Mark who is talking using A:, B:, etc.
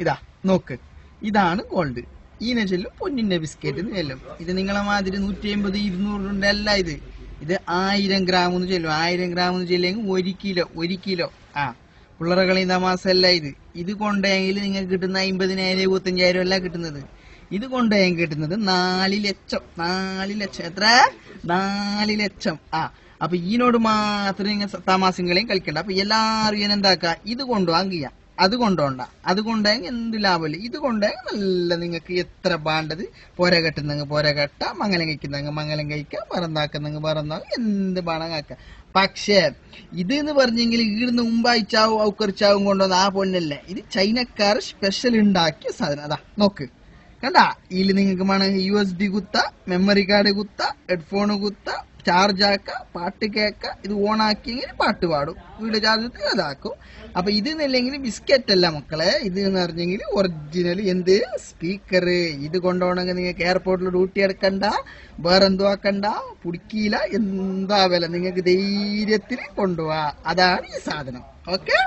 A: ഇതാ നോക്ക്, ഇതാണ് ഗോൾഡ്. ഈനെ ചെല്ലും പൊന്നിന്റെ ബിസ്ക്കറ്റ് ചെല്ലും. ഇത് നിങ്ങളെ മാതിരി 150 200 അല്ല. ഇത് 1000 ഗ്രാം എന്ന് ചെല്ലും. 1000 ഗ്രാം എന്ന് ചെല്ലെങ്കിൽ 1 കിലോ. ആ പിള്ളേരെ കളി തമാസല്ല. ഇത് കൊണ്ടെങ്കിൽ നിങ്ങൾക്ക് കിട്ടുന്ന 50,000 75,000 അല്ല കിട്ടുന്നത്. ഇത് കൊണ്ടുപോയാൽ കിട്ടുന്നത് 4 ലക്ഷം. 4 ലക്ഷം. എത്ര? 4 ലക്ഷം. അപ്പൊ ഈനോട് മാത്രം നിങ്ങൾ തമാസങ്ങളെയും കളിക്കണ്ട. അപ്പൊ എല്ലാവരും ഞാൻ എന്താക്ക, ഇത് കൊണ്ടുപോകാൻ ചെയ്യാം. അത് കൊണ്ടുപോണ്ട. അത് കൊണ്ടുപോയെങ്കിൽ എന്ത് ലാഭമില്ല. ഇത് കൊണ്ടുപോയെങ്കിൽ നല്ല നിങ്ങൾക്ക് എത്ര വേണ്ടത് പോര കെട്ടുന്നെങ്കിൽ പോര കെട്ട, മംഗലം കഴിക്കുന്നെങ്കിൽ മംഗലം കഴിക്കുക, പറന്നാക്കുന്നെങ്കിൽ പറന്നാക്കുക, എന്ത് വേണം ആക്കുക. പക്ഷേ ഇത് എന്ന് പറഞ്ഞെങ്കിൽ ഈടുന്ന് മുമ്പായിച്ചാവും ഔക്കറിച്ചാവും കൊണ്ടുവന്ന ആ പൊന്നല്ലേ. ഇത് ചൈനക്കാർ സ്പെഷ്യൽ ഉണ്ടാക്കിയ സാധനം. അതാ നോക്ക്, കണ്ടാ. ഇതിൽ നിങ്ങൾക്ക് വേണം USB കുത്ത, മെമ്മറി കാർഡ് കുത്ത, ഹെഡ്ഫോൺ കുത്ത, ചാർജ് ആക്ക, പാട്ട് കേക്ക. ഇത് ഓൺ ആക്കിയെങ്കിൽ പാട്ട് പാടും, വീട് ചാർജ് അതാക്കും. അപ്പൊ ഇത് എന്നില്ലെങ്കിൽ ബിസ്ക്കറ്റ് അല്ല മക്കളെ. ഇത് എന്ന് പറഞ്ഞെങ്കിൽ ഒറിജിനൽ എന്ത് സ്പീക്കർ. ഇത് കൊണ്ടുപോകണമെങ്കിൽ നിങ്ങൾക്ക് എയർപോർട്ടിൽ ഡ്യൂട്ടി എടുക്കണ്ട, വേറെന്തോ ആക്കണ്ട, പുടിക്കില്ല, എന്താ വില. നിങ്ങൾക്ക് ധൈര്യത്തിൽ കൊണ്ടുപോവാ. അതാണ് ഈ സാധനം. ഓക്കെ.